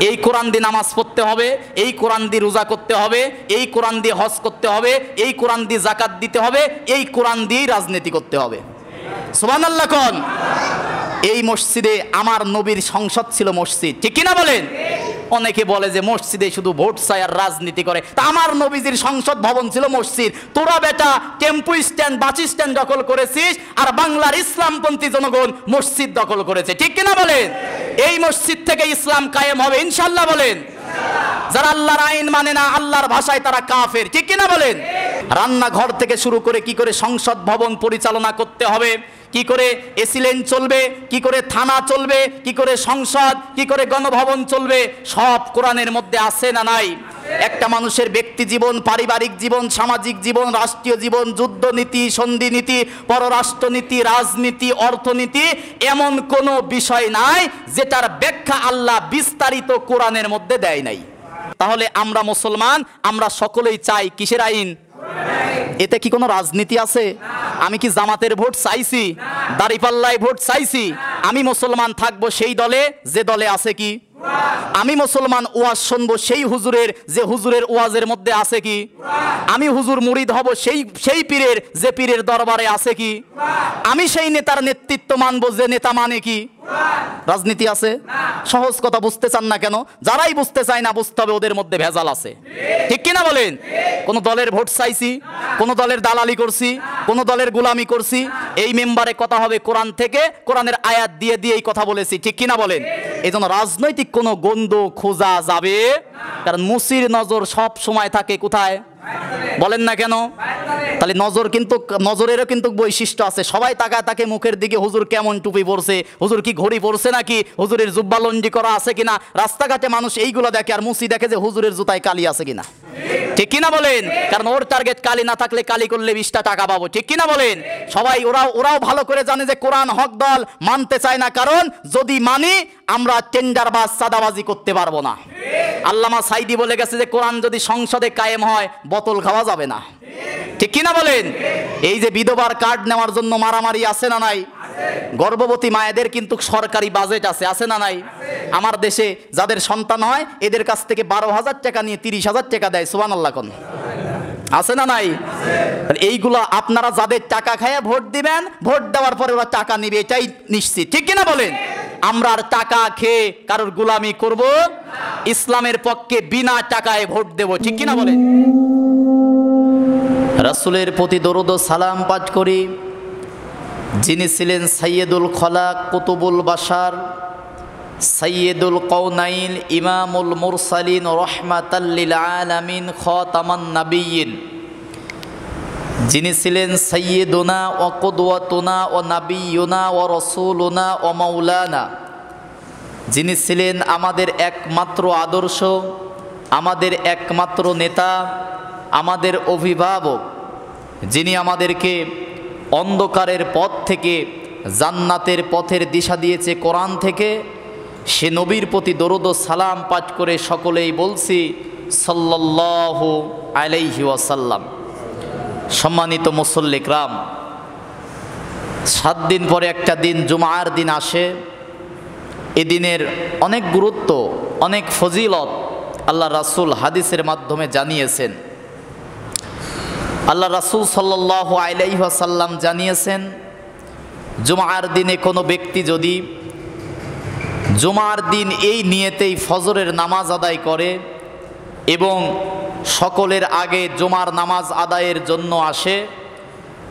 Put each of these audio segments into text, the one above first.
এই কোরআন দিয়ে নামাজ পড়তে হবে, এই কোরআন দিয়ে রোজা করতে হবে, এই কোরআন দিয়ে হজ করতে হবে, এই কোরআন দিয়ে যাকাত দিতে হবে, এই কোরআন দিয়েই রাজনীতি করতে হবে। সুবহানাল্লাহ কোন? এই মসজিদে আমার নবীর সংসদ ছিল মসজিদ, ঠিক কিনা বলেন? অনেকে বলে যে মসজিদে শুধু ভোট চায় আর রাজনীতি করে, তা আমার নবীজির সংসদ ভবন ছিল মসজিদ। তোরা বেটা টেম্পু স্ট্যান্ড, বাস স্ট্যান্ড দখল করেছিস, আর বাংলার ইসলামপন্থী জনগণ মসজিদ দখল করেছে, ঠিক কিনা বলেন? এই মসজিদ থেকে ইসলাম কায়েম হবে ইনশাআল্লাহ বলেন। যারা আল্লাহর আইন মানে না, আল্লাহর ভাষায় তারা কাফের, ঠিক কিনা বলেন? রান্নাঘর থেকে শুরু করে কি করে সংসদ ভবন পরিচালনা করতে হবে, কি করে এসি লেন চলবে, কি করে থানা চলবে, কি করে সংসদ, কি করে গণভবন চলবে, সব কোরআনের মধ্যে আছে না নাই? একটা মানুষের ব্যক্তি জীবন, পারিবারিক জীবন, সামাজিক জীবন, রাষ্ট্রীয় জীবন, যুদ্ধনীতি, সন্ধি নীতি, পররাষ্ট্রনীতি, রাজনীতি, অর্থনীতি, এমন কোনো বিষয় নাই যেটার ব্যাখ্যা আল্লাহ বিস্তারিত কোরআনের মধ্যে দেয় নাই। তাহলে আমরা মুসলমান, আমরা সকলেই চাই কিসের আইন? এতে কি কোনো রাজনীতি আছে? আমি কি জামাতের ভোট চাইছি? দাঁড়িপাল্লায় ভোট চাইছি? আমি মুসলমান থাকবো সেই দলে যে দলে আছে কি? আমি মুসলমান ওয়াজ শুনবো সেই হুজুরের যে হুজুরের ওয়াজের মধ্যে আছে কি? আমি হুজুর মুরিদ হব সেই পীরের যে পীরের দরবারে আছে কি? আমি সেই নেতার নেতৃত্ব মানবো যে নেতা মানে কি? রাজনীতি আছে? সহজ কথা বুঝতে চান না কেন? যারাই বুঝতে চায় না, বুঝতে হবে ওদের মধ্যে ভেজাল আছে, ঠিক কিনা বলেন? কোন দলের ভোট চাইছি, কোন দলের দালালি করছি, কোন দলের গোলামি করছি? এই মেম্বারে কথা হবে কোরআন থেকে, কোরআনের আয়াত দিয়ে দিয়েই কথা বলেছি, ঠিক কিনা বলেন? এই জন্য রাজনৈতিক কোনো গন্ধ খোঁজা যাবে, কারণ মুসির নজর সব সময় থাকে কোথায়? বলেন না কেন? তাহলে নজর কিন্তু, নজরেরও কিন্তু বৈশিষ্ট্য আছে। সবাই তাকায় তাকে মুখের দিকে, হুজুর কেমন টুপি পরছে, হুজুর কি ঘড়ি পরছে নাকি, হুজুরের জুব্বা লন্ডি করা আছে কিনা। রাস্তাঘাটে মানুষ এইগুলো দেখে, আর মুসি দেখে যে হুজুরের জুতায় কালি আছে কিনা, ঠিক কিনা বলেন? কারণ ওর টার্গেট কালি না থাকলে কালি করলে 20টা টাকা পাবো, ঠিক কিনা বলেন? সবাই ওরাও ভালো করে জানে যে কোরআন হক দল মানতে চায় না, কারণ যদি মানি আমরা টেন্ডারবাজ চাঁদাবাজি করতে পারবো না। আল্লামা সাইদি বলে গেছে যে কোরআন যদি সংসদে কায়েম হয় বোতল খাওয়া যাবে না, ঠিক কিনা বলেন? এই যে বিধবার কার্ড নেওয়ার জন্য মারামারি আছে না নাই? গর্ভবতী মায়েদের কিন্তু সরকারি বাজেট আছে, আছে না নাই? আমার দেশে যাদের সন্তান হয় এদের কাছ থেকে 12,000 টাকা নিয়ে 30,000 টাকা দেয়, সুবহানাল্লাহ কোন? আছে না নাই? এইগুলো আপনারা যাদের টাকা খায় ভোট দিবেন, ভোট দেওয়ার পরে ওরা টাকা নিবে, এটাই নিশ্চিত, ঠিক কিনা বলেন? আমরা আর টাকা খেয়ে কারোর গোলামি করব, ইসলামের পক্ষে বিনা টাকায় ভোট দেব, ঠিক কিনা বলেন? রাসূলের প্রতি দরুদ ও সালাম পাঠ করি, যিনি ছিলেন সাইয়্যিদুল খলাক, কুতুবুল বাশার, সাইয়্যিদুল কওনাইন, ইমামুল মুরসালিন, রাহমাতাল লিল আলামিন, খাতামান নাবিয়্যিন, যিনি ছিলেন সাইয়্যিদুনা ওয়া কুদওয়াতুনা ওয়া নাবিয়্যুনা ওয়া রাসূলুনা ওয়া মাওলানা, যিনি ছিলেন আমাদের একমাত্র আদর্শ, আমাদের একমাত্র নেতা, আমাদের অভিভাবক, যিনি আমাদেরকে অন্ধকারের পথ থেকে জান্নাতের পথের দিশা দিয়েছে কোরআন থেকে, সে নবীর প্রতি দরুদ ও সালাম পাঠ করে সকলেই বলছি সাল্লাল্লাহু আলাইহি ওয়াসাল্লাম। সম্মানিত মুসল্লি কিরাম, 7 দিন পরে একটা দিন জুমার দিন আসে। এ দিনের অনেক গুরুত্ব, অনেক ফজিলত আল্লাহ রাসূল হাদিসের মাধ্যমে জানিয়েছেন। আল্লাহ রাসূল সাল্লাল্লাহু আলাইহি ওয়াসাল্লাম জানিয়েছেন, জুমার দিনে কোনো ব্যক্তি যদি জুমার দিন এই নিয়তেই ফজরের নামাজ আদায় করে এবং সকলের আগে জুমার নামাজ আদায়ের জন্য আসে,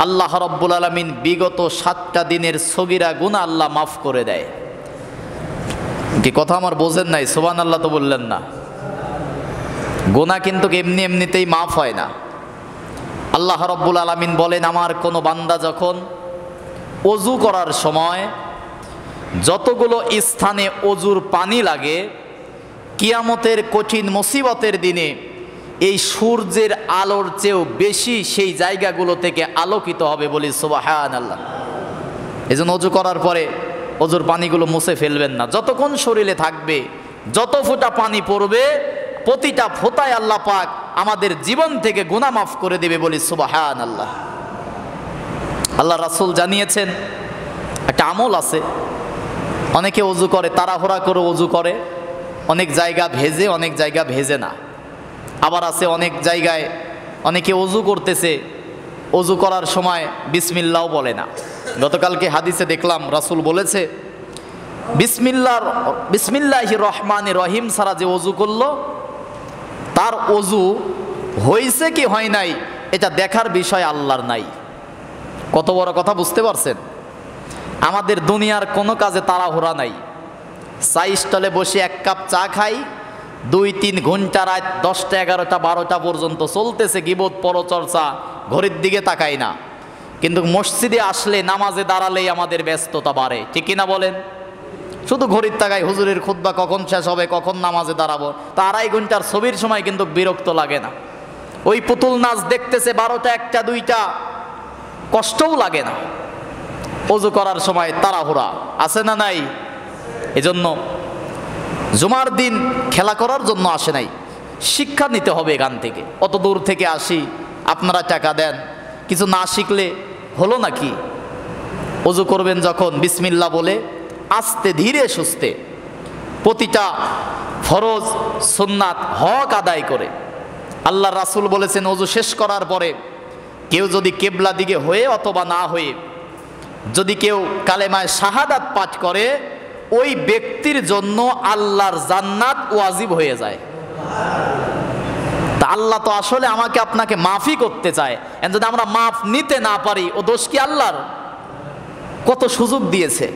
আল্লাহ রাব্বুল আলামিন বিগত 7টা দিনের সগীরা গুনাহ আল্লাহ মাফ করে দেয়। কি কথা আমার বোঝেন নাই? সুবহানাল্লাহ তো বললেন না। গুনাহ কিন্তু এমনি এমনিতেই মাফ হয় না। আল্লাহ রাব্বুল আলামিন বলেন, আমার কোনো বান্দা যখন ওযু করার সময় যতগুলো স্থানে ওযুর পানি লাগে, কিয়ামতের কঠিন মুসিবতের দিনে এই সূর্যের আলোর চেয়েও বেশি সেই জায়গাগুলো থেকে আলোকিত হবে, বলি সুবহানাল্লাহ। এজন্য ওযু করার পরে ওযুর পানিগুলো মুছে ফেলবেন না, যতক্ষণ শরীরে থাকবে, যত ফোঁটা পানি পড়বে প্রতিটা ফোঁটায় আল্লাহ পাক আমাদের জীবন থেকে গুনাহ মাফ করে দেবে, বলি সুবহানাল্লাহ। আল্লাহ রাসূল জানিয়েছেন, একটা আমল আছে, অনেকে ওযু করে তাড়াহুড়া করে ওযু করে, অনেক জায়গা ভেজে, অনেক জায়গা ভেজে না। আবার আছে অনেক জায়গায় অনেকে অজু করতেছে, অজু করার সময় বিসমিল্লাও বলে না। গতকালকে হাদিসে দেখলাম রাসূল বলেছে বিসমিল্লাহির রহমানির রহিম ছাড়া যে অজু করলো তার অজু হয়েছে কি হয় নাই এটা দেখার বিষয় আল্লাহর নাই। কত বড় কথা বুঝতে পারছেন? আমাদের দুনিয়ার কোনো কাজে তাড়াহুড়া নাই। চা স্টলে বসে এক কাপ চা খাই, 2-3 ঘন্টা, রাত 10টা 11টা 12টা পর্যন্ত চলতেছে গীবত পরচর্চা, ঘড়ির দিকে তাকাই না। কিন্তু মসজিদে আসলে নামাজে দাঁড়ালেই আমাদের ব্যস্ততা বাড়ে, ঠিক কিনা বলেন? শুধু ঘড়ির তাকাই, হুজুরের খুতবা কখন শেষ হবে, কখন নামাজে দাঁড়াবো। তা 2.5 ঘন্টার ছবির সময় কিন্তু বিরক্ত লাগে না। ওই পুতুল নাচ দেখতেছে 12টা 1টা 2টা, কষ্টও লাগে না। ওযু করার সময় তাড়াহুড়া আছে না নাই? এজন্য জুমার দিন খেলা করার জন্য আসে নাই, শিক্ষা নিতে হবে এখান থেকে। অত দূর থেকে আসি, আপনারা টাকা দেন, কিছু না শিখলে হলো নাকি? ওযু করবেন যখন বিসমিল্লাহ বলে আস্তে ধীরে সুস্থে প্রতিটা ফরজ সুন্নাত হক আদায় করে। আল্লাহ রাসূল বলেছেন ওযু শেষ করার পরে কেউ যদি কিবলা দিকে হয়ে অথবা না হয়ে যদি কেউ কালেমায়ে শাহাদাত পাঠ করে, ওই ব্যক্তির জন্য আল্লাহর জান্নাত ওয়াজিব হয়ে যায়। তা আল্লাহ তো আসলে আমাকে আপনাকে মাফই করতে চায়, যদি আমরা মাফ নিতে না পারি ও দোষ কি আল্লাহর? কত সুযোগ দিয়েছে।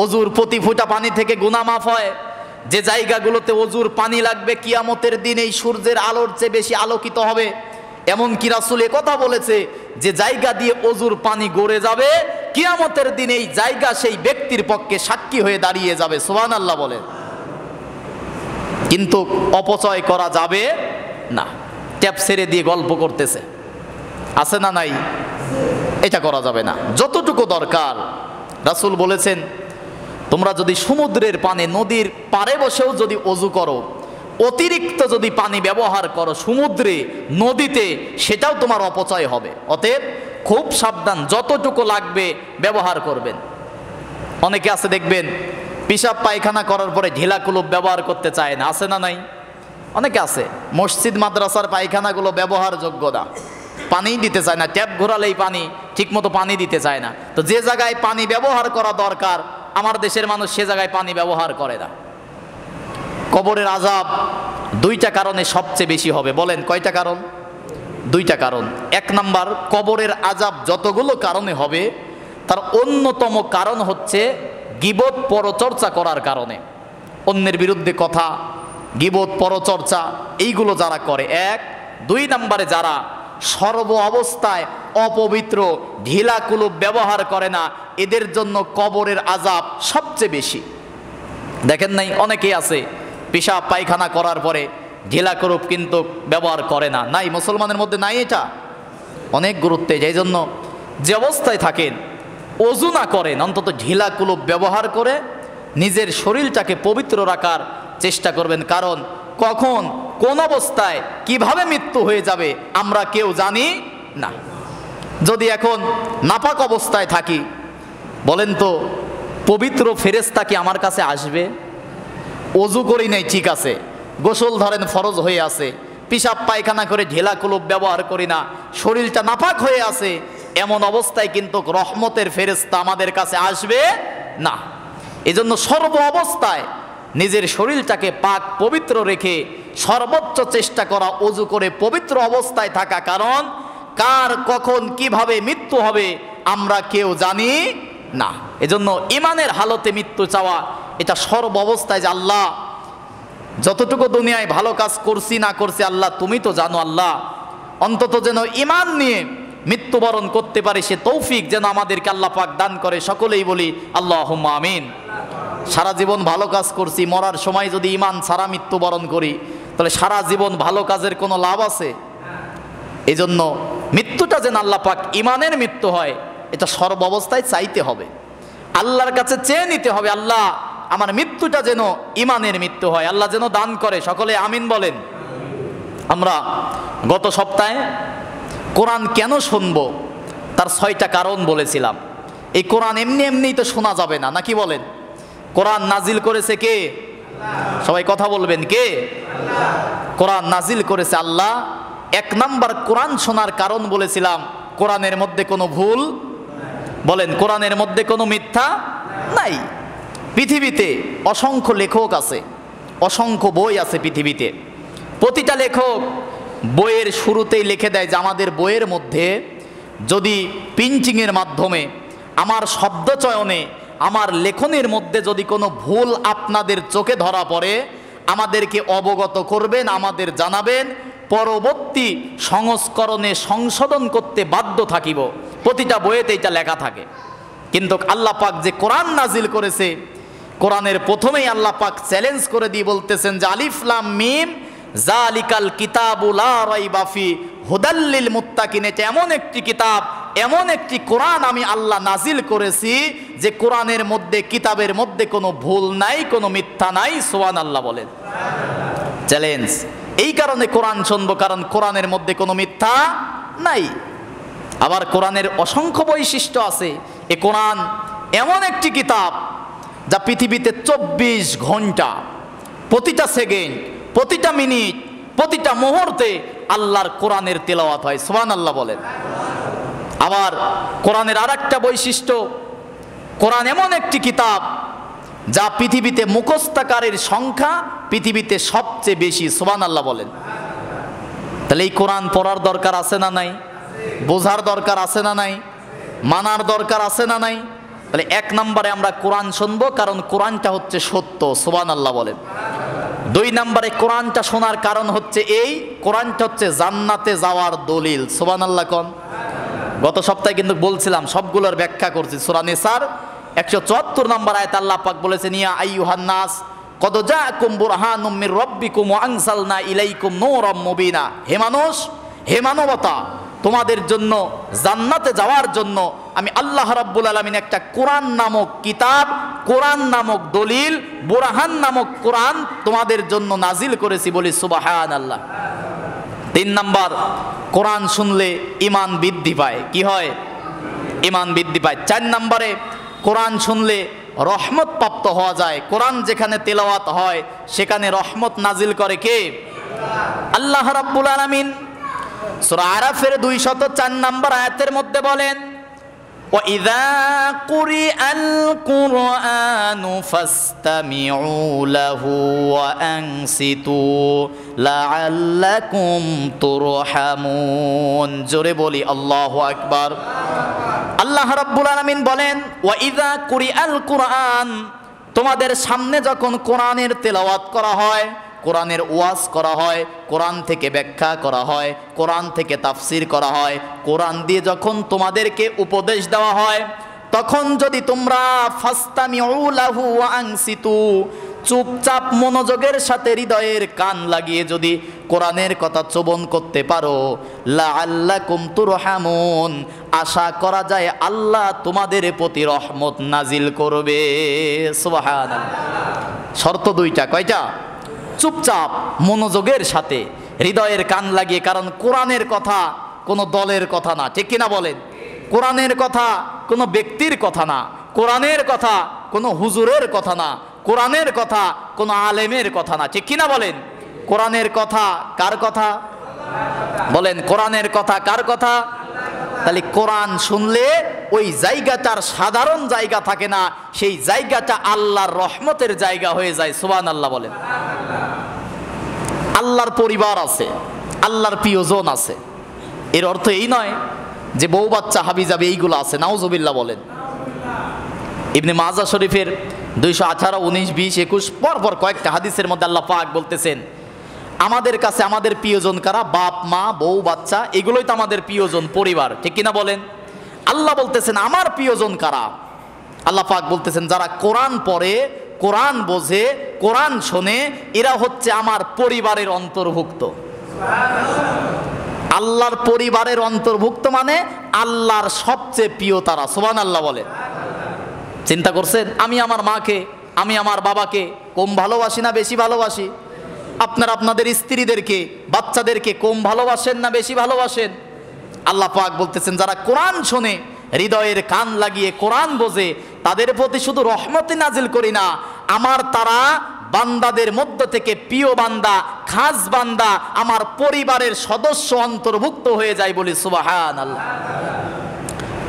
অজুর প্রতি ফোঁটা পানি থেকে গুনাহ মাফ হয়। যে জায়গাগুলোতে অজুর পানি লাগবে কিয়ামতের দিন এই সূর্যের আলোর চেয়ে বেশি আলোকিত হবে। এমন কি রাসূল কথা বলেছে যে জায়গা দিয়ে অজুর পানি গড়ে যাবে, কিয়ামতের দিন এই জায়গা সেই ব্যক্তির পক্ষে সাক্ষী হয়ে দাঁড়িয়ে যাবে। সুবহানাল্লাহ বলেন। কিন্তু অপচয় করা যাবে না। ট্যাপ ছেড়ে দিয়ে গল্প করতেছে, আছে না নাই? এটা করা যাবে না। যতটুকু দরকার রাসূল বলেছেন তোমরা যদি সমুদ্রের পানে, নদীর পাড়ে বসেও যদি অজু করো, অতিরিক্ত যদি পানি ব্যবহার করো সমুদ্রে নদীতে, সেটাও তোমার অপচয় হবে। অতএব খুব সাবধান, যতটুকু লাগবে ব্যবহার করবেন। অনেকে আছে দেখবেন পেশাব পায়খানা করার পরে ঢিলা কুলুপ ব্যবহার করতে চায় না, আছে না নাই? অনেকে আছে মসজিদ মাদ্রাসার পায়খানাগুলো ব্যবহারযোগ্য না, পানি দিতে চায় না, ট্যাপ ঘোরালেই পানি, ঠিকমতো পানি দিতে চায় না। তো যে জায়গায় পানি ব্যবহার করা দরকার আমার দেশের মানুষ সে জায়গায় পানি ব্যবহার করে না। কবরের আযাব 2টা কারণে সবচেয়ে বেশি হবে। বলেন কয়টা কারণ? 2টা কারণ। 1 নাম্বার, কবরের আযাব যতগুলো কারণে হবে তার অন্যতম কারণ হচ্ছে গীবত পরচর্চা করার কারণে। অন্যের বিরুদ্ধে কথা, গীবত পরচর্চা এইগুলো যারা করে 1। 2 নাম্বারে যারা সর্ব অবস্থায় অপবিত্র ঢিলা কুলুপ ব্যবহার করে না, এদের জন্য কবরের আযাব সবচেয়ে বেশি। দেখেন নাই অনেকেই আছে পেশাব পায়খানা করার পরে ঢিলা কুলুপ কিন্তু ব্যবহার করে না। নাই, মুসলমানের মধ্যে নাই এটা, অনেক গুরুত্বে। এই জন্য যে অবস্থায় থাকেন অজু না করেন, অন্তত ঢিলা কুলুপ ব্যবহার করে নিজের শরীরটাকে পবিত্র রাখার চেষ্টা করবেন। কারণ কখন কোন অবস্থায় কিভাবে মৃত্যু হয়ে যাবে আমরা কেউ জানি না। যদি এখন নাপাক অবস্থায় থাকি, বলেন তো পবিত্র ফেরেশতা কি আমার কাছে আসবে? অজু করি নাই ঠিক আছে, গোসল ধরেন ফরজ হয়ে আছে, পেশাব পায়খানা করে ঢিলা কুলুপ ব্যবহার করি না, শরীরটা নাপাক হয়ে আছে, এমন অবস্থায় কিন্তু রহমতের ফেরেশতা আমাদের কাছে আসবে না। এজন্য সর্ব অবস্থায় নিজের শরীরটাকে পাক পবিত্র রেখে সর্বোচ্চ চেষ্টা করা, অজু করে পবিত্র অবস্থায় থাকা। কারণ কার কখন কিভাবে মৃত্যু হবে আমরা কেউ জানি না। এজন্য ইমানের হালতে মৃত্যু চাওয়া এটা সর্ব অবস্থায়, যে আল্লাহ যতটুকু দুনিয়ায় ভালো কাজ করছি না করছি আল্লাহ তুমি তো জানো, আল্লাহ অন্তত যেন ইমান নিয়ে মৃত্যুবরণ করতে পারে সে তৌফিক যেন আমাদেরকে আল্লাহ পাক দান করে। সকলেই বলি আল্লাহুম্মা আমিন। সারা জীবন ভালো কাজ করছি, মরার সময় যদি ইমান ছাড়া মৃত্যুবরণ করি তাহলে সারা জীবন ভালো কাজের কোনো লাভ আছে? এজন্য মৃত্যুটা যেন আল্লাহ পাক ইমানের মৃত্যু হয় এটা সর্ব অবস্থায় চাইতে হবে, আল্লাহর কাছে চেয়ে নিতে হবে, আল্লাহ আমার মৃত্যুটা যেন ইমানের মৃত্যু হয়, আল্লাহ যেন দান করে। সকলে আমিন বলেন। আমরা গত সপ্তাহে কোরআন কেন শুনবো তার 6টা কারণ বলেছিলাম। এই কোরআন এমনি এমনিই তো শোনা যাবে না, নাকি বলেন? কোরআন নাজিল করেছে কে? সবাই কথা বলবেন, কে? কোরআন নাজিল করেছে আল্লাহ। এক নাম্বার কোরআন শোনার কারণ বলেছিলাম, কোরআনের মধ্যে কোনো ভুল, বলেন কোরআনের মধ্যে কোনো মিথ্যা নাই। পৃথিবীতে অসংখ্য লেখক আছে, অসংখ্য বই আছে পৃথিবীতে। প্রতিটা লেখক বইয়ের শুরুতেই লিখে দেয় যে আমাদের বইয়ের মধ্যে যদি প্রিন্টিংয়ের মাধ্যমে, আমার শব্দচয়নে, আমার লেখনের মধ্যে যদি কোনো ভুল আপনাদের চোখে ধরা পড়ে, আমাদেরকে অবগত করবেন, আমাদের জানাবেন, পরবর্তী সংস্করণে সংশোধন করতে বাধ্য থাকিব। প্রতিটা বইয়েতে এটা লেখা থাকে। কিন্তু আল্লাহ পাক যে কোরআন নাজিল করেছে, কোরআনের প্রথমেই আল্লাহ পাক চ্যালেঞ্জ করে দিয়ে বলতেছেন যে আলিফ লাম মিম জালিকাল কিতাবু লা রাইবা ফি হুদাল লিল মুত্তাকিন। এটা এমন একটি কিতাব, এমন একটি কোরআন আমি আল্লাহ নাজিল করেছি যে কোরআনের মধ্যে, কিতাবের মধ্যে কোনো ভুল নাই, কোনো মিথ্যা নাই। সুবহানাল্লাহ বলেন। চ্যালেঞ্জ। এই কারণে কোরআন শুনবো, কারণ কোরআনের মধ্যে কোনো মিথ্যা নাই। আবার কোরআনের অসংখ্য বৈশিষ্ট্য আছে। এ কোরআন এমন একটি কিতাব যা পৃথিবীতে 24 ঘন্টা, প্রতিটা সেকেন্ড, প্রতিটা মিনিট, প্রতিটা মুহূর্তে আল্লাহর কোরআনের তেলাওয়াত হয়। সুবহানাল্লাহ বলেন। আবার কোরআনের আরেকটা বৈশিষ্ট্য, কোরআন এমন একটি কিতাব যা পৃথিবীতে মুখস্থকারীর সংখ্যা পৃথিবীতে সবচেয়ে বেশি। সুবহানাল্লাহ বলেন। তাহলে এই কোরআন পড়ার দরকার আছে না নাই? বোঝার দরকার আছে না নাই? মানার দরকার আছে না নাই? তাহলে এক নম্বরে আমরা কোরআন শুনবো, কারণ কোরআনটা হচ্ছে সত্য। সুবহানাল্লাহ বলেন। দুই নম্বরে কোরআনটা শোনার কারণ হচ্ছে এই, কোরআনটা হচ্ছে জান্নাতে যাওয়ার দলিল। সুবহানাল্লাহ কোন। গত সপ্তাহে কিন্তু বলছিলাম, সবগুলোর ব্যাখ্যা করছি। সূরা নিসার 174 নম্বর আয়াত আল্লাহ পাক বলেছেন, ইয়া আইয়ুহান নাস কদ জাআকুম বুরহানুম মির রাব্বিকুম ওয়া আনজালনা ইলাইকুম নূরাম মুবিনা। হে মানুষ, হে মানবতা, তোমাদের জন্য জান্নাতে যাওয়ার জন্য আমি আল্লাহ রাব্বুল আলামিন একটা কোরআন নামক কিতাব, কোরআন নামক দলিল, বুরহান নামক কোরআন তোমাদের জন্য নাজিল করেছি। বলি সুবহানাল্লাহ। 3 নাম্বার, কোরআন শুনলে ঈমান বৃদ্ধি পায়। কি হয়? ঈমান বৃদ্ধি পায়। 4 নম্বরে, কোরআন শুনলে রহমত প্রাপ্ত হওয়া যায়। কোরআন যেখানে তেলাওয়াত হয় সেখানে রহমত নাজিল করে কে? আল্লাহ রাব্বুল আলামিন। সূরা আরাফের 204 নম্বর আয়াতের মধ্যে বলেন, وَإِذَا قُرِئَ الْقُرْآنُ فَاسْتَمِعُوا لَهُ وَأَنصِتُوا لَعَلَّكُمْ تُرْحَمُونَ। জোরে বলি আল্লাহু আকবার। আল্লাহ রাব্বুল আলামিন বলেন, وَإِذَا قُرِئَ الْقُرْآنُ, তোমাদের সামনে যখন কোরআনের তেলাওয়াত করা হয়, কোরআনের ওয়াজ করা হয়, কোরআন থেকে ব্যাখ্যা করা হয়, কোরআন থেকে তাফসির করা হয়, কোরআন দিয়ে যখন তোমাদেরকে উপদেশ দেওয়া হয়, তখন যদি তোমরা ফাস্তামিউ লাহু ওয়া আনসিতু, চুপচাপ মনোযোগের সাথে হৃদয়ের কান লাগিয়ে যদি কোরআনের কথা শ্রবণ করতে পারো, লাআল্লাকুম তুরহামুন, আশা করা যায় আল্লাহ তোমাদের প্রতি রহমত নাজিল করবে। সুবহানাল্লাহ। শর্ত 2টা। কয়টা? চুপচাপ মনোযোগের সাথে হৃদয়ের কান লাগিয়ে। কারণ কোরআনের কথা কোনো দলের কথা না, ঠিক কিনা বলেন? কোরআনের কথা কোনো ব্যক্তির কথা না, কোরআনের কথা কোনো হুজুরের কথা না, কোরআনের কথা কোনো আলেমের কথা না, ঠিক কিনা বলেন? কোরআনের কথা কার কথা? বলেন, কোরআনের কথা কার কথা? তাহলে কোরআন শুনলে ওই জায়গাটার সাধারণ জায়গা থাকে না, সেই জায়গাটা আল্লাহর রহমতের জায়গা হয়ে যায়। সুবহানাল্লাহ বলেন। আল্লাহর পরিবার আছে, আল্লাহর প্রিয়জন আছে। এর অর্থ এই নয় যে বউ বাচ্চা হাবি যাবে এইগুলো আছে। নাউজুবিল্লাহ বলেন। ইবনে মাজাহ শরীফের 218, 19, 20, 21 পরপর কয়েকটা হাদিসের মধ্যে আল্লাহ পাক বলতেছেন, আমাদের কাছে আমাদের প্রিয়জন কারা? বাপ মা, বউ বাচ্চা, এগুলোই তো আমাদের প্রিয়জন, পরিবার, ঠিক কিনা বলেন? আল্লাহ বলতেছেন আমার প্রিয়জন কারা? আল্লাহ পাক বলতেছেন যারা কোরআন পড়ে, কোরআন বোঝে, কোরআন শোনে, এরা হচ্ছে আমার পরিবারের অন্তর্ভুক্ত। আল্লাহর পরিবারের অন্তর্ভুক্ত মানে আল্লাহর সবচেয়ে প্রিয় তারা। সুবহানাল্লাহ বলে। চিন্তা করছেন, আমি আমার মাকে, আমি আমার বাবাকে কম ভালোবাসি না বেশি ভালোবাসি? আপনারা আপনাদের স্ত্রীদেরকে, বাচ্চাদেরকে কম ভালোবাসেন না বেশি ভালোবাসেন? আল্লাহ পাক বলতেছেন যারা কোরআন শোনে, হৃদয়ের কান লাগিয়ে কোরআন বোঝে, তাদের প্রতি শুধু রহমতে নাজিল করি না, আমার তারা বান্দাদের মধ্য থেকে প্রিয় বান্দা, খাস বান্দা, আমার পরিবারের সদস্য অন্তর্ভুক্ত হয়ে যায়, বলি সুবহানাল্লাহ।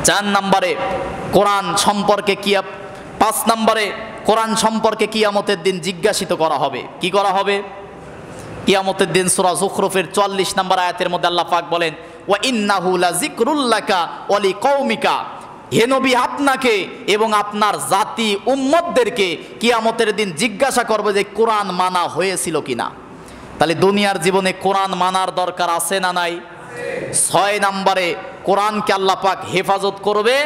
4 নম্বরে কোরআন সম্পর্কে 5 নম্বরে কোরআন সম্পর্কে কিয়ামতের দিন জিজ্ঞাসিত করা হবে। কি করা হবে? কিয়ামতের দিন সূরা যুখরুফের 44 নম্বর আয়াতের মধ্যে আল্লাহ পাক বলেন, ওয়া ইন্নাহু লাযিকরুল লাকা ওয়া লিকাওমিকা, হে নবী আপনাকে এবং আপনার জাতি উম্মতদেরকে কিয়ামতের দিন জিজ্ঞাসা করবে যে কোরআন মানা হয়েছিল কিনা। তাহলে দুনিয়ার জীবনে কোরআন মানার দরকার আছে না নাই? 6 নম্বরে কোরআনকে আল্লাহ পাক হেফাজত করবে।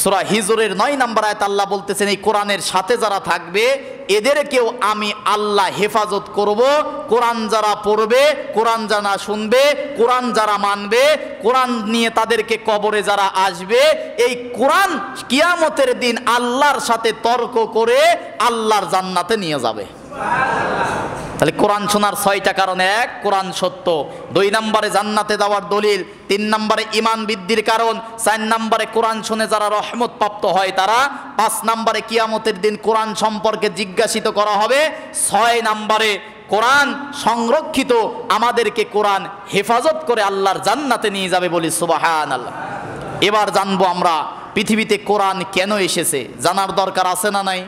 সূরা হিজরের 9 নম্বর আয়াত আল্লাহ বলতেছেন, এই কোরআনের সাথে যারা থাকবে এদেরকেও আমি আল্লাহ হেফাজত করব। কোরআন যারা পড়বে, কোরআন যারা শুনবে, কোরআন যারা মানবে, কোরআন নিয়ে তাদেরকে কবরে যারা আসবে, এই কোরআন কিয়ামতের দিন আল্লাহর সাথে তর্ক করে আল্লাহর জান্নাতে নিয়ে যাবে। তাহলে কোরআন শোনার 6টা কারণ: 1, কোরআন সত্য; 2 নম্বরে জান্নাতে যাওয়ার দলিল; 3 নম্বরে ঈমান বৃদ্ধির কারণ; 4 নম্বরে কোরআন শুনে যারা রহমত প্রাপ্ত হয় তারা; 5 নম্বরে কিয়ামতের দিন কোরআন সম্পর্কে জিজ্ঞাসিত করা হবে; 6 নম্বরে কোরআন সংরক্ষিত, আমাদেরকে কোরআন হেফাজত করে আল্লাহর জান্নাতে নিয়ে যাবে, বলি সুবহানাল্লাহ। এবার জানবো আমরা পৃথিবীতে কোরআন কেন এসেছে। জানার দরকার আছে না নাই?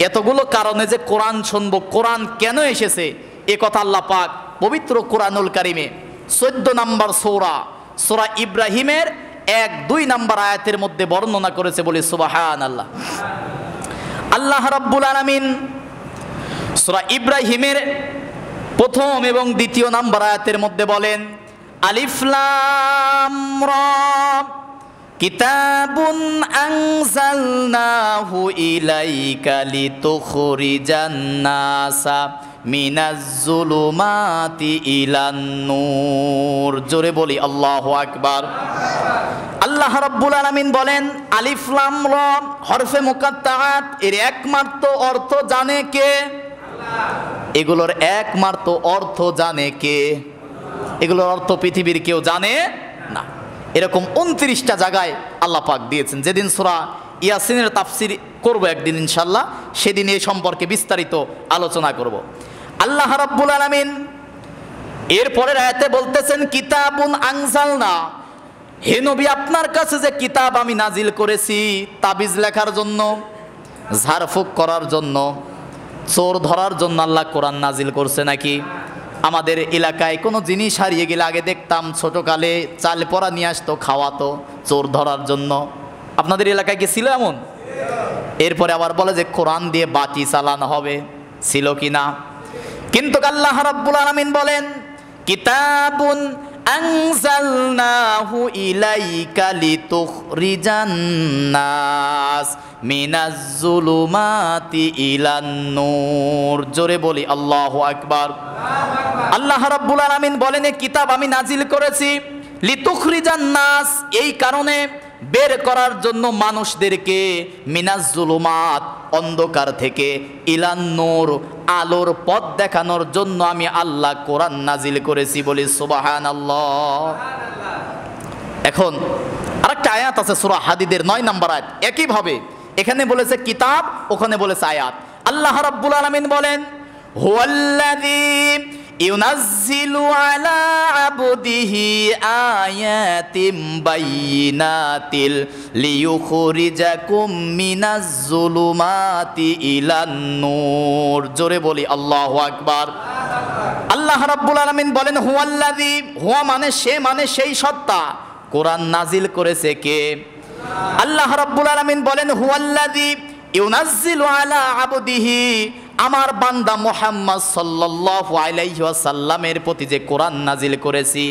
এতগুলো কারণে যে কোরআন শুনবো, কোরআন কেন এসেছে, এ কথা আল্লাহ পাক পবিত্র কোরআনুল কারিমে 14 নম্বর সূরা ইব্রাহিমের 1-2 নম্বর আয়াতের মধ্যে বর্ণনা করেছে, বলি সুবহানাল্লাহ। আল্লাহ রাব্বুল আলামিন সূরা ইব্রাহিমের 1 এবং 2 নম্বর আয়াতের মধ্যে বলেন, আলিফ লাম রা কিতাবুন আনজালনাহু ইলাইকা লিতুখরিজান নাসা মিনাজ যুলুমাতি ইলান নূর। জোরে বলি আল্লাহু আকবার। আল্লাহ রাব্বুল আলামিন বলেন, আলিফ লাম রা হরফে মুকাত্তাআত, এর একমাত্র অর্থ জানে কে? আল্লাহ। এগুলোর একমাত্র অর্থ জানে কে? এগুলোর অর্থ পৃথিবীর কেউ জানে না। এরকম 29টা জায়গায় আল্লাহ পাক দিয়েছেন। যেদিন সূরা ইয়াসিনের তাফসীর করব একদিন ইনশাআল্লাহ, সেদিন এই সম্পর্কে বিস্তারিত আলোচনা করব। আল্লাহ রাব্বুল আলামিন এর পরের আয়াতে বলতেছেন, কিতাবুন আনজালনা, হে নবী আপনার কাছে যে কিতাব আমি নাজিল করেছি, তাবিজ লেখার জন্য, ঝাড়ফুঁক করার জন্য, চোর ধরার জন্য আল্লাহ কোরআন নাজিল করছে নাকি? আমাদের এলাকায় কোনো জিনিস হারিয়ে গেলে আগে দেখতাম ছোটকালে চাল পড়া নিয়ে আসতো, খাওয়াতো চোর ধরার জন্য। আপনাদের এলাকায় কি ছিল এমন? এরপরে আবার বলে যে কোরআন দিয়ে বাতি চালানো হবে, ছিল কি না? কিন্তু আল্লাহ রাব্বুল আলামিন বলেন, কিতাবুন আনজালনাহু ইলাইকা লিতুখরিজান নাস মিনাজ যুলুমাতি ইলান নূর। জোরে বলি আল্লাহু আকবার। আল্লাহ রাব্বুল আলামিন বলেন, এই কিতাব আমি নাজিল করেছি লিতুখরিজান নাস, এই কারণে বের করার জন্য মানুষদেরকে, মিনাজ যুলুমাত অন্ধকার থেকে, ইলান নূর আলোর পথ দেখানোর জন্য আমি আল্লাহ কোরআন নাজিল করেছি, বলি সুবহানাল্লাহ। এখন আরেকটা আয়াত আছে সূরা হাদীদের 9 নম্বর আয়াত, একইভাবে এখানে বলেছে কিতাব, ওখানে বলেছে আয়াত। আল্লাহ রাব্বুল আলামিন বলেন, হুয়াল্লাযী ইউনাজ্জিলু আলা আবদিহি আয়াতিম বাইয়িনাতিল লিয়ুখরিজাকুম মিনাজ যুলুমাতি ইলান নূর। জোরে বলি আল্লাহু আকবার। আল্লাহ রাব্বুল আলামিন বলেন, হুয়াল্লাযী, হুয়া মানে সে, মানে সেই সত্তা। কোরআন নাজিল করেছে কে? আল্লাহ রাব্বুল আলামিন বলেন, হুয়াল্লাযী ইউনাজ্জিলু আলা আবদিহি, আমার বান্দা মুহাম্মদ সাল্লাল্লাহু আলাইহি ওয়াসাল্লামের প্রতি যে কোরআন নাজিল করেছি,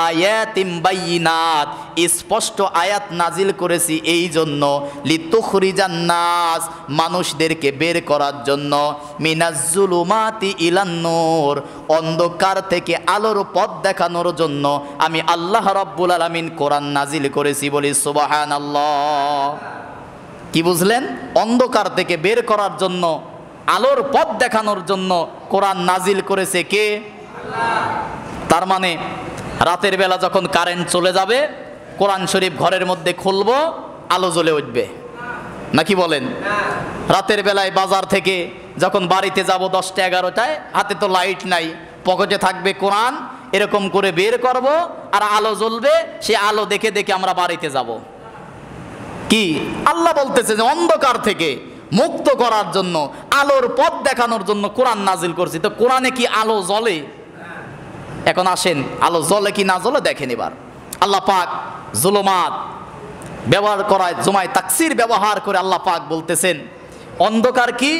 আয়াতিম বাইয়িনাত, স্পষ্ট আয়াত নাজিল করেছি এই জন্য, লিতুখরিজান নাস, মানুষদেরকে বের করার জন্য, মিনাজ যুলুমাতি ইলান নূর, অন্ধকার থেকে আলোর পথ দেখানোর জন্য আমি আল্লাহ রাব্বুল আলামিন কোরআন নাজিল করেছি, বলি সুবহানাল্লাহ। কি বুঝলেন? অন্ধকার থেকে বের করার জন্য, আলোর পথ দেখানোর জন্য কোরআন নাজিল করেছে কে? আল্লাহ। তার মানে রাতের বেলা যখন কারেন্ট চলে যাবে, কোরআন শরীফ ঘরের মধ্যে খুলবো, আলো জ্বলে উঠবে, নাকি বলেন? রাতের বেলায় বাজার থেকে যখন বাড়িতে যাব 10টা 11টায়, হাতে তো লাইট নাই, পকেটে থাকবে কোরআন, এরকম করে বের করব আর আলো জ্বলবে, সে আলো দেখে দেখে আমরা বাড়িতে যাব। কি আল্লাহ বলতেছে যে অন্ধকার থেকে মুক্ত করার জন্য, আলোর পথ দেখানোর জন্য কোরআন নাজিল করছি। তো কোরআনে কি আলো জ্বলে? এখন আসেন আলো জ্বলে কি না জ্বলে দেখেন। এবার আল্লাহ পাক জুলুমাত ব্যবহার করায়, জুমায় তাকসির ব্যবহার করে আল্লাহ পাক বলতেছেন অন্ধকার কি?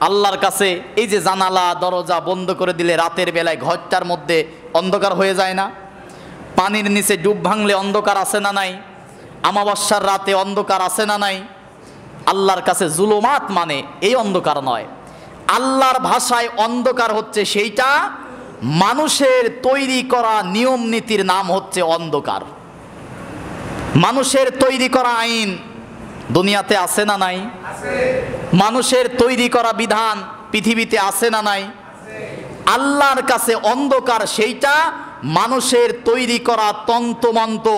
আল্লাহর কাছে এই যে জানালা দরজা বন্ধ করে দিলে রাতের বেলায় ঘরটার মধ্যে অন্ধকার হয়ে যায় না? পানির নিচে ডুব ভাঙলে অন্ধকার আছে না নাই? অমাবস্যার রাতে অন্ধকার আছে না নাই? আল্লাহর কাছে জুলুমাত মানে এই অন্ধকার নয়। আল্লাহর ভাষায় অন্ধকার হচ্ছে সেইটা, মানুষের তৈরি করা নিয়ম নীতির নাম হচ্ছে অন্ধকার। মানুষের তৈরি করা আইন দুনিয়াতে আছে না নাই? মানুষের তৈরি করা বিধান পৃথিবীতে আছে না নাই? আল্লাহর কাছে অন্ধকার সেইটা, মানুষের তৈরি করা তন্ত্রমন্ত্র,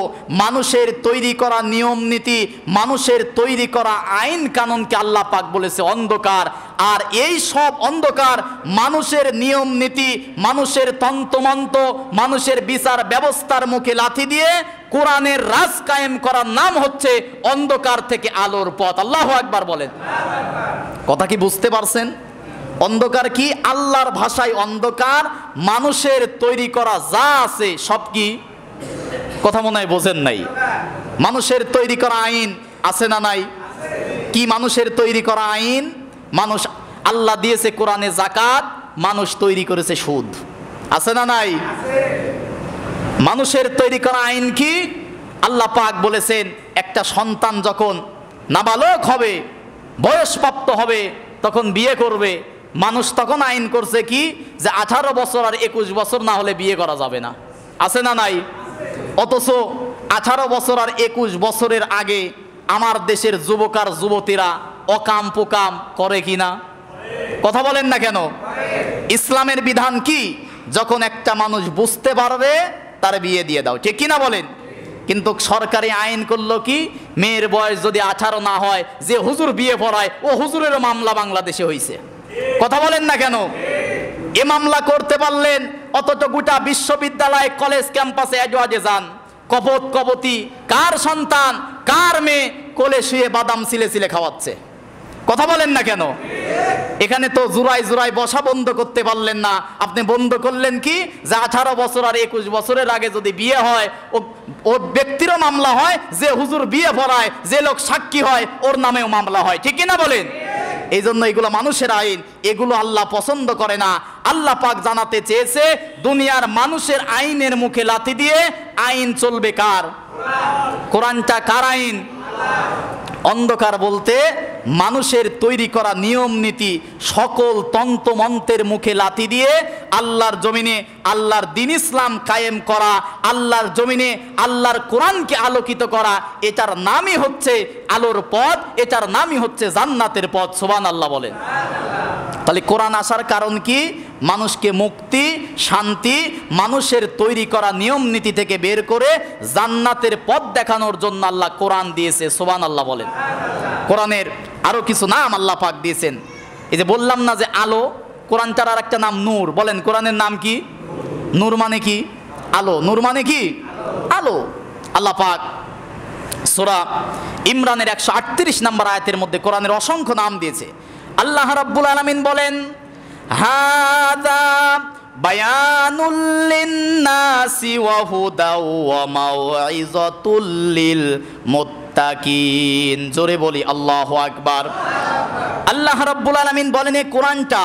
মানুষের তৈরি করা নিয়ম নীতি, মানুষের তৈরি করা আইন কানুনকে আল্লাহ পাক বলেছে অন্ধকার। আর এই সব অন্ধকার, মানুষের নিয়ম নীতি, মানুষের তন্ত্রমন্ত্র, মানুষের বিচার ব্যবস্থার মুখে লাথি দিয়ে কোরআনের রাজ কায়েম করার নাম হচ্ছে অন্ধকার থেকে আলোর পথ। আল্লাহু আকবার বলেন। কথা কি বুঝতে পারছেন? অন্ধকার কি? আল্লাহর ভাষায় অন্ধকার মানুষের তৈরি করা যা আছে সব কি? কথা মনে হয় বোঝেন নাই। মানুষের তৈরি করা আইন আছে না নাই? কি মানুষের তৈরি করা আইন? মানুষ, আল্লাহ দিয়েছে কোরআনে যাকাত, মানুষ তৈরি করেছে সুদ, আছে না নাই? মানুষের তৈরি করা আইন কি? আল্লাহ পাক বলেছেন একটা সন্তান যখন নাবালক হবে, বয়সপ্রাপ্ত হবে, তখন বিয়ে করবে। মানুষ তখন আইন করছে কি? যে 18 বছর আর 21 বছর না হলে বিয়ে করা যাবে না, আছে না নাই? অথচ 18 বছর আর 21 বছরের আগে আমার দেশের যুবক আর যুবতীরা অকাম পোকাম করে কিনা? কথা বলেন না কেন? ইসলামের বিধান কি? যখন একটা মানুষ বুঝতে পারবে তার বিয়ে দিয়ে দাও, ঠিক কিনা বলেন? কিন্তু সরকারি আইন করলো কি? মেয়ের বয়স যদি 18 না হয়, যে হুজুর বিয়ে পড়ায় ও হুজুরের মামলা বাংলাদেশে হয়েছে। কথা বলেন না কেন? এ মামলা করতে পারলেন, অথচ গোটা বিশ্ববিদ্যালয় কলেজ ক্যাম্পাসে এজওয়াজে যান, কপত কপতি, কার সন্তান কার মেয়ে কোলে শুয়ে বাদাম সিলে সিলে খাওয়াচ্ছে। কথা বলেন না কেন? এখানে তো জুরাই জুরাই বসা বন্ধ করতে পারলেন না, আপনি বন্ধ করলেন কি? যে 18 বছর আর 21 বছরের আগে যদি বিয়ে হয়, ও ব্যক্তিরও মামলা হয়, যে হুজুর বিয়ে পড়ায়, যে লোক সাক্ষী হয়, ওর নামেও মামলা হয়, ঠিক কিনা বলেন? এই জন্য এগুলো মানুষের আইন, এগুলো আল্লাহ পছন্দ করে না। আল্লাহ পাক জানাতে চেয়েছে দুনিয়ার মানুষের আইনের মুখে লাথি দিয়ে আইন চলবে কার? কোরআনটা কার আইন? অন্ধকার বলতে মানুষের তৈরি করা নিয়ম নীতি, সকল তন্ত্রমন্ত্রের মুখে লাথি দিয়ে আল্লাহর জমিনে আল্লাহর দ্বীন ইসলাম কায়েম করা, আল্লাহর জমিনে আল্লাহর কোরআনকে আলোকিত করা, এটার নামই হচ্ছে আলোর পথ, এটার নামই হচ্ছে জান্নাতের পথ। সুবহানাল্লাহ বলেন। তাহলে কোরআন আসার কারণ কি? মানুষকে মুক্তি, শান্তি, মানুষের তৈরি করা নিয়ম নীতি থেকে বের করে জান্নাতের পথ দেখানোর জন্য আল্লাহ কোরআন দিয়েছে। সুবহানাল্লাহ বলেন। কোরআনের আরো কিছু নাম আল্লাহ পাক দিয়েছেন। এই যে বললাম না যে আলো, কোরআনটার আর একটা নাম নূর। বলেন কোরআনের নাম কি? নূর মানে কি? আলো। নূর মানে কি? আলো। আল্লাহ পাক সূরা ইমরানের 138 নম্বর আয়াতের মধ্যে কোরআনের অসংখ্য নাম দিয়েছে। আল্লাহ রাব্বুল আলামিন বলেন, হাযা বায়ানুল লিন্নাসি ওয়া হুদাও ওয়া মাউইযাতুল লিল মুত্তাকিন। জোরে বলি আল্লাহু আকবার। আল্লাহ রাব্বুল আলামিন বলেন এই কোরআনটা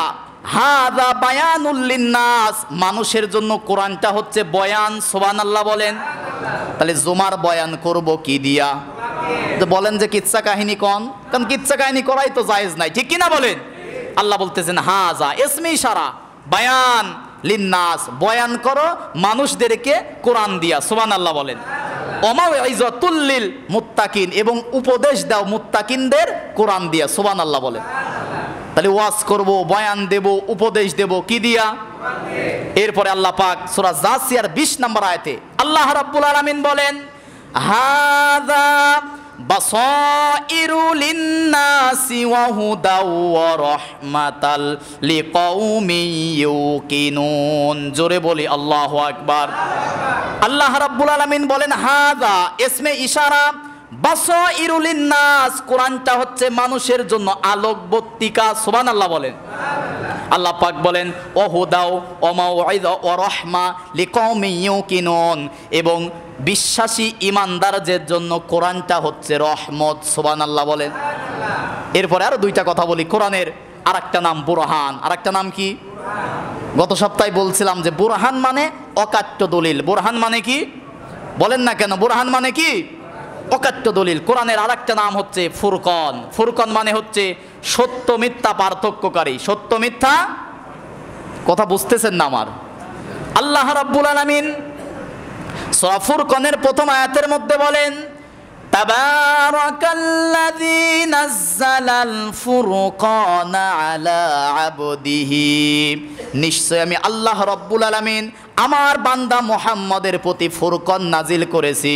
হাযা বায়ানুল লিন্নাস, মানুষের জন্য কোরআনটা হচ্ছে বয়ান। সুবহানাল্লাহ বলেন। তাহলে জুমার বয়ান করব কি দিয়া? তো বলেন যে কিচ্ছা কাহিনী কোন, কারণ কিচ্ছা কাহিনী করাই তো জায়েজ নাই, ঠিক কিনা বলেন? আল্লাহ বলতেছেন হাযা ইসমে ইশারা, বায়ান লিন্নাস, বয়ান করো মানুষদেরকে কোরআন দিয়া। সুবহানাল্লাহ বলেন। ওমাউইযাতুল লিল মুত্তাকিন, এবং উপদেশ দাও মুত্তাকিনদের কোরআন দিয়া। সুবহানাল্লাহ বলেন। তাহলে ওয়াজ করব, বয়ান দেব, উপদেশ দেব কি দিয়া? এরপরে আল্লাহ পাক সূরা জাসিয়ার 20 নম্বর আয়াতে আল্লাহ রাব্বুল আলামিন বলেন, হাযা বাসাইরু লিন্নাসি ওয়া হুদাও ওয়া রাহমাতাল লিকাউমিন ইউকিনুন। জোরে বলি আল্লাহু আকবার। আল্লাহ রাব্বুল আলামিন বলেন হাযা ইসমে ইশারা, বাসাইরু লিন্নাস, কোরআনটা হচ্ছে মানুষের জন্য আলোকবর্তিকা। সুবহানাল্লাহ বলেন। আল্লাহ পাক বলেন ওহুদাও ওয়া মাউইযা ওয়া রাহমা লিকাউমিন ইউকিনুন, এবং বিশ্বাসী ইমানদারদের জন্য কোরআনটা হচ্ছে রহমত। সুবহানাল্লাহ বলেন। এরপরে আরো দুইটা কথা বলি। কোরআনের আরেকটা নাম বুরহান। আরেকটা নাম কি? গত সপ্তাহে বলছিলাম যে বুরহান মানে অকাট্য দলিল। বুরহান মানে কি বলেন না কেন? বুরহান মানে কি? অকাট্য দলিল। কোরআনের আরেকটা নাম হচ্ছে ফুরকন। ফুরকন মানে হচ্ছে সত্য মিথ্যা পার্থক্যকারী। সত্য মিথ্যা কথা বুঝতেছেন না আমার? আল্লাহ রাব্বুল আলামিন সূরা ফুরকনের প্রথম আয়াতের মধ্যে বলেন তাবারাকাল্লাযী নাযালাল ফুরকানা আলা আবদিহি, নিশ্চয় আমি আল্লাহ রাব্বুল আলামিন আমার বান্দা মুহাম্মদের প্রতি ফুরকন নাজিল করেছি,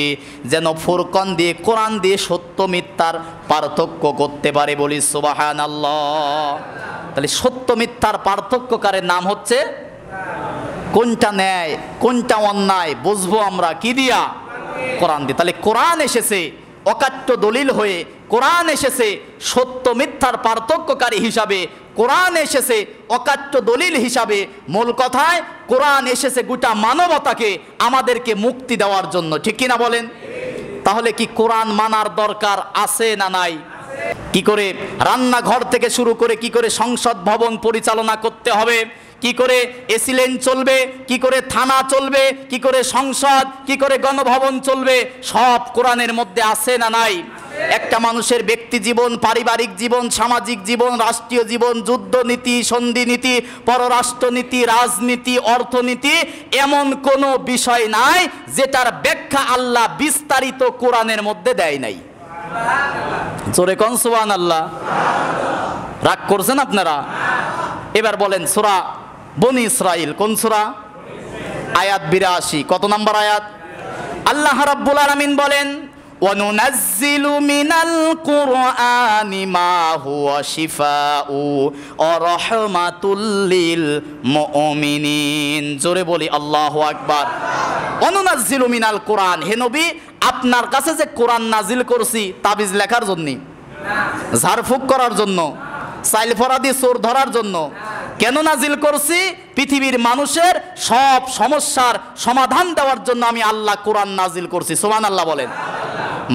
যেন ফুরকন দিয়ে কোরআন দিয়ে সত্য মিথ্যার পার্থক্য করতে পারে। বলি সুবহানাল্লাহ। তাহলে সত্য মিথ্যার পার্থক্যকারের নাম হচ্ছে, কোনটা ন্যায় কোনটা অন্যায় বুঝবো আমরা কি দিয়া? কোরআন দিয়ে। তাহলে কোরআন এসেছে অকাট্য দলিল হয়ে, কোরআন এসেছে সত্য মিথ্যার পার্থক্যকারী হিসাবে, কোরআন এসেছে অকাট্য দলিল হিসাবে। মূল কথায় কোরআন এসেছে গোটা মানবতাকে আমাদেরকে মুক্তি দেওয়ার জন্য। ঠিক কিনা বলেন? তাহলে কি কোরআন মানার দরকার আছে না নাই? কি করে রান্নাঘর থেকে শুরু করে কি করে সংসদ ভবন পরিচালনা করতে হবে, কি করে এসি লেন চলবে, কি করে থানা চলবে, কি করে সংসদ, কি করে গণভবন চলবে, সব কোরআনের মধ্যে আছে না নাই? একটা মানুষের ব্যক্তি জীবন, পারিবারিক জীবন, সামাজিক জীবন, রাষ্ট্রীয় জীবন, যুদ্ধনীতি, সন্ধি নীতি, পররাষ্ট্রনীতি, রাজনীতি, অর্থনীতি, এমন কোনো বিষয় নাই যেটার ব্যাখ্যা আল্লাহ বিস্তারিত কোরআনের মধ্যে দেয় নাই। জোরে কোন সুবহানাল্লাহ। রাগ করছেন আপনারা? এবার বলেন সূরা বনি ইসরাইল, কোন সূরা? আয়াত 82। কত নম্বর আয়াত? আল্লাহ রাব্বুল আলামিন বলেন ওয়ানুনাজ্জিলু মিনাল কুরআনি মা হুয়া শিফাউ ওয়া রাহমাতুল লিল মুমিনিন। জোরে বলি আল্লাহু আকবার। ওয়ানুনাজ্জিলু মিনাল কুরআন, হে নবী আপনার কাছে যে কোরআন নাজিল করছি তাবিজ লেখার জন্য, ঝাড়ফুঁক করার জন্য, চাইল ফরাদি চোর ধরার জন্য কেন নাজিল করছি? পৃথিবীর মানুষের সব সমস্যার সমাধান দেওয়ার জন্য আমি আল্লাহ কোরআন নাজিল করছি। সুবহানাল্লাহ বলেন।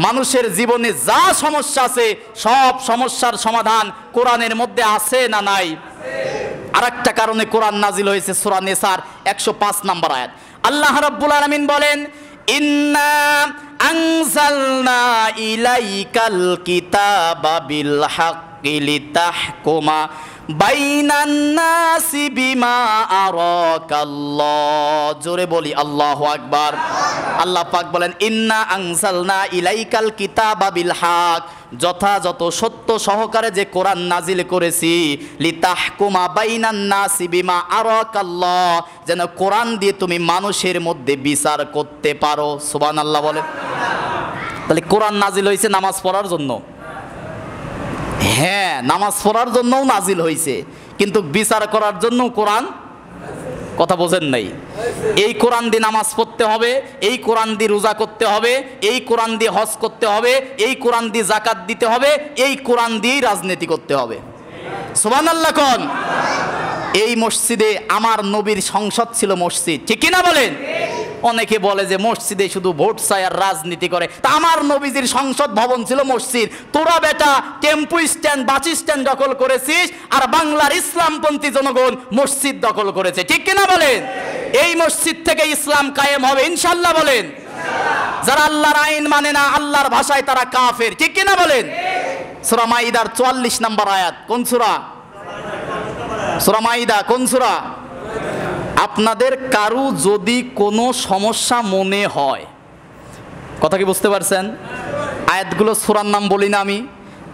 মানুষের জীবনে যা সমস্যা আছে সব সমস্যার সমাধান কোরআনের মধ্যে আছে না নাই? আরেকটা কারণে কোরআন নাজিল হয়েছে সূরা নিসার 105 নম্বর আয়াত। আল্লাহ রাব্বুল আলামিন বলেন ইন্না আনজালনা ইলাইকাল কিতাবা বিল হাক্কি লিতাহকুমা বাইনান নাসি বিমা আরাকাল্লাহ। জোরে বলি আল্লাহু আকবার। আল্লাহ পাক বলেন ইন্না আনজালনা ইলাইকাল কিতাবা বিল হক, যথাযথ সত্য সহকারে যে কোরআন নাজিল করেছি, লিতাহকুমা বাইনান নাসি বিমা আরাকাল্লাহ, যেন কোরআন দিয়ে তুমি মানুষের মধ্যে বিচার করতে পারো। সুবহানাল্লাহ বলে। তাহলে কোরআন নাজিল হয়েছে নামাজ পড়ার জন্য। হ্যাঁ, নামাজ পড়ার জন্যও নাজিল হয়েছে, কিন্তু বিচার করার জন্য কোরআন, কথা বোঝেন নাই? এই কোরআন দিয়ে নামাজ পড়তে হবে, এই কোরআন দিয়ে রোজা করতে হবে, এই কোরআন দিয়ে হজ করতে হবে, এই কোরআন দিয়ে যাকাত দিতে হবে, এই কোরআন দিয়েই রাজনীতি করতে হবে। সুবহানাল্লাহ কোন? এই মসজিদে আমার নবীর সংসদ ছিল মসজিদ। ঠিক কিনা বলেন? অনেকে বলে যে মসজিদে শুধু ভোট চায় আর রাজনীতি করে। তা আমার নবীজির সংসদ ভবন ছিল মসজিদ। তোরা বেটা টেম্পু স্ট্যান্ড, বাস স্ট্যান্ড দখল করেছিস, আর বাংলার ইসলামপন্থী জনগণ মসজিদ দখল করেছে। ঠিক কিনা বলেন? এই মসজিদ থেকে ইসলাম কায়েম হবে ইনশাআল্লাহ বলেন। যারা আল্লাহর আইন মানে না, আল্লাহর ভাষায় তারা কাফের। ঠিক কিনা বলেন? সূরা মাইদার 44 নম্বর আয়াত। কোন সূরা? সূরা মাইদা। কোন সূরা? আপনাদের কারু যদি কোনো সমস্যা মনে হয়, কথা কি বুঝতে পারছেন? আয়াতগুলো সূরার নাম বলি না আমি,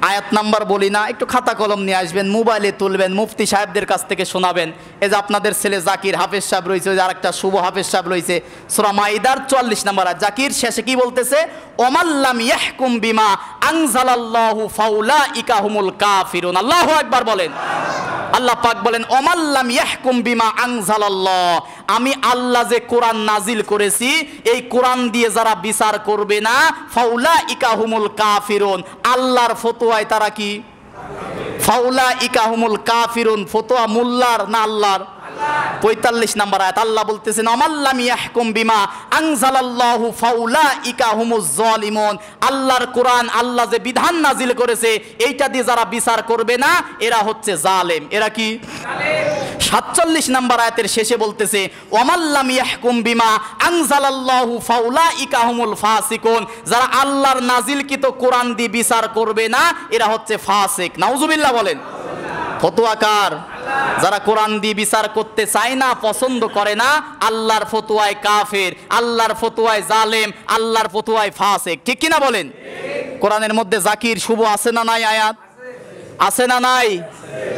আয়াত নাম্বার বলি না, একটু খাতা কলম নিয়ে আসবেন, মোবাইলে তুলবেন, মুফতি সাহেবদের কাছ থেকে শোনাবেন। এই যে আপনাদের ছেলে জাকির হাফেজ সাহেব রয়েছে, ওই যে আরেকটা শুভ হাফেজ সাহেব রয়েছে, সূরা মাইদার 44 নম্বর আয়াত। জাকির শেষে কি বলতেছে? ওমাল্লাম ইয়াহকুম বিমা আনজালাল্লাহু ফাউলাইকা হুমুল কাফিরুন। আল্লাহু আকবার বলেন। আল্লাহ পাক বলেন ওমাল্লাম ইয়াহকুম বিমা আনজালাল্লাহ, আমি আল্লাহ যে কোরআন নাজিল করেছি এই কোরআন দিয়ে যারা বিচার করবে না, ফাউলাইকা হুমুল কাফিরুন, আল্লাহর ফতোয়ায় তারা কি? ফাউলাইকা হুমুল কাফিরুন, ফতোয়া মোল্লার না আল্লাহর? 45 নম্বর আয়াত আল্লাহ বলতেছেন আমাল্লাম ইয়াহকুম বিমা আনজালাল্লাহু ফাউলাইকা হুমুজ জালিমুন, আল্লাহর কোরআন, আল্লাহ যে বিধান নাজিল করেছে এইটা দিয়ে যারা বিচার করবে না এরা হচ্ছে জালেম। এরা কি? 47 নম্বর আয়াতের শেষে বলতেছে ওয়ামাল্লাম ইয়াহকুম বিমা আনজালাল্লাহু ফাউলাইকা হুমুল ফাসিকুন, যারা আল্লাহর নাজিলকৃত কোরআন দিয়ে বিচার করবে না এরা হচ্ছে ফাসিক। নাউজুবিল্লাহ বলেন। ফতোয়াকার যারা কোরআন দিয়ে বিচার করতে চায় না, পছন্দ করে না, আল্লাহর ফতোয়ায় কাফের, আল্লাহর ফতোয়ায় জালেম, আল্লাহর ফতোয়ায় ফাসিক। ঠিক কিনা বলেন? কোরআনের মধ্যে জাকির শুভ আছে না নাই? আয়াত আছে না নাই?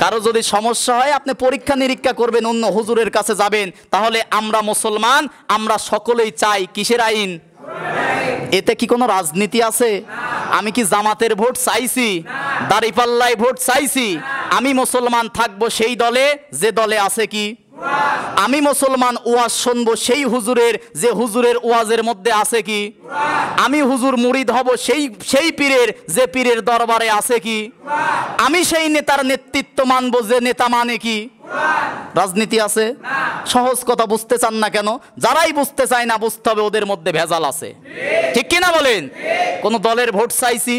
কারো যদি সমস্যা হয় আপনি পরীক্ষা নিরীক্ষা করবেন, অন্য হুজুরের কাছে যাবেন। তাহলে আমরা মুসলমান, আমরা সকলেই চাই কিসের আইন? এতে কি কোনো রাজনীতি আছে? আমি কি জামাতের ভোট চাইছি? দাঁড়িপাল্লায় ভোট চাইছি? আমি মুসলমান থাকবো সেই দলে যে দলে আছে কি? আমি মুসলমান ওয়াজ শুনবো সেই হুজুরের যে হুজুরের ওয়াজের মধ্যে আছে কি? আমি হুজুর মুরিদ হব সেই পীরের যে পীরের দরবারে আছে কি? আমি সেই নেতার নেতৃত্ব মানবো যে নেতা মানে কি? রাজনীতি আছে? সহজ কথা বুঝতে চান না কেন? যারাই বুঝতে চায় না বুঝতে হবে ওদের মধ্যে ভেজাল আছে। ঠিক কিনা বলেন? কোন দলের ভোট চাইছি?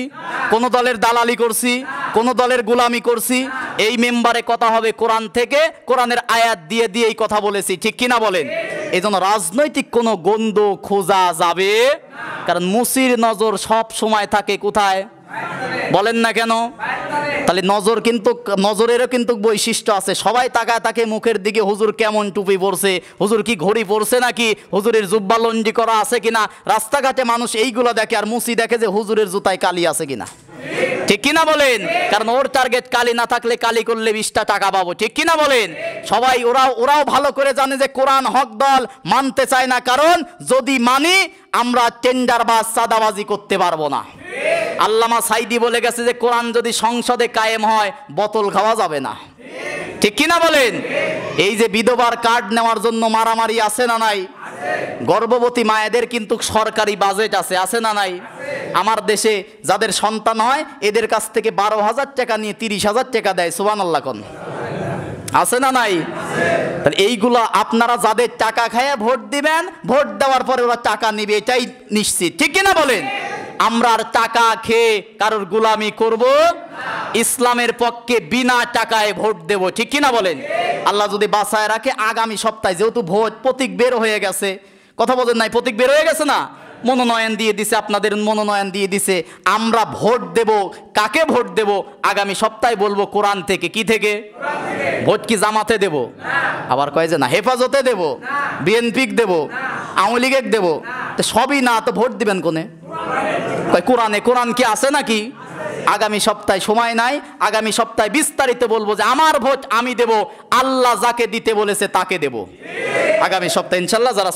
কোন দলের দালালি করছি? কোন দলের গোলামি করছি? এই মেম্বারে কথা হবে কোরআন থেকে, কোরআনের আয়াত দিয়ে দিয়েই কথা বলেছি। ঠিক কিনা বলেন? এই জন্য রাজনৈতিক কোনো গন্ধ খোঁজা যাবে, কারণ মুসির নজর সব সময় থাকে কোথায়? বলেন না কেন? তাহলে নজরেরও কিন্তু বৈশিষ্ট্য আছে। সবাই তাকায় তাকে মুখের দিকে, হুজুর কেমন টুপি পরছে, হুজুর কি ঘড়ি পরছে নাকি, হুজুরের জুব্বা লন্ডি করা আছে কিনা। রাস্তাঘাটে মানুষ এইগুলো দেখে, আর মুসি দেখে যে হুজুরের জুতায় কালি আছে কিনা। ঠিক কিনা বলেন? কারণ ওর টার্গেট কালি না থাকলে কালি করলে 20টা টাকা পাবো। ঠিক কিনা বলেন? সবাই ওরাও ভালো করে জানে যে কোরআন হক দল মানতে চায় না, কারণ যদি মানি আমরা টেন্ডার বা চাঁদাবাজি করতে পারবো না। আল্লামা সাইদি বলে গেছে যে কোরআন যদি সংসদে কায়েম হয় বোতল খাওয়া যাবে না। ঠিক কিনা বলেন? এই যে বিধবার কার্ড নেওয়ার জন্য মারামারি আছে না নাই? গর্ভবতী মায়েদের কিন্তু সরকারি বাজেট আছে, আছে না নাই? আমার দেশে যাদের সন্তান হয় এদের কাছ থেকে 12,000 টাকা নিয়ে 30,000 টাকা দেয়। সুবহানাল্লাহ কোন আছে না নাই? তাহলে এইগুলো আপনারা যাদের টাকা খায় ভোট দিবেন, ভোট দেওয়ার পরে ওরা টাকা নিবে, এটাই নিশ্চিত। ঠিক কিনা বলেন? আমরা আর টাকা খেয়ে কারোর গোলামি করব? ইসলামের পক্ষে বিনা টাকায় ভোট দেব। ঠিক কিনা বলেন? আল্লাহ যদি বাঁচায় রাখে আগামী সপ্তাহে, যেহেতু ভোট প্রতীক বের হয়ে গেছে, কথা বলেন নাই? প্রতীক বের হয়ে গেছে না? মনোনয়ন দিয়ে দিছে, আপনাদের মনোনয়ন দিয়ে দিছে। আমরা ভোট দেব, কাকে ভোট দেব আগামী সপ্তাহে বলবো। কোরআন থেকে। কি থেকে? ভোট কি জামাতে দেব? আবার কয় যে না হেফাজতে দেব, বিএনপি দেব, আওয়ামী লীগে দেব। তো সবই না, তো ভোট দিবেন কোনে? কয় কোরআনে। কোরআন কি আছে নাকি? আগামী সপ্তাহে সময় নাই, আগামী সপ্তাহে বিস্তারিত বলবো যে আমার ভোট আমি দেব, আল্লাহ যাকে দিতে বলেছে তাকে দেব। আগামী সপ্তাহে ইনশাল্লাহ যারা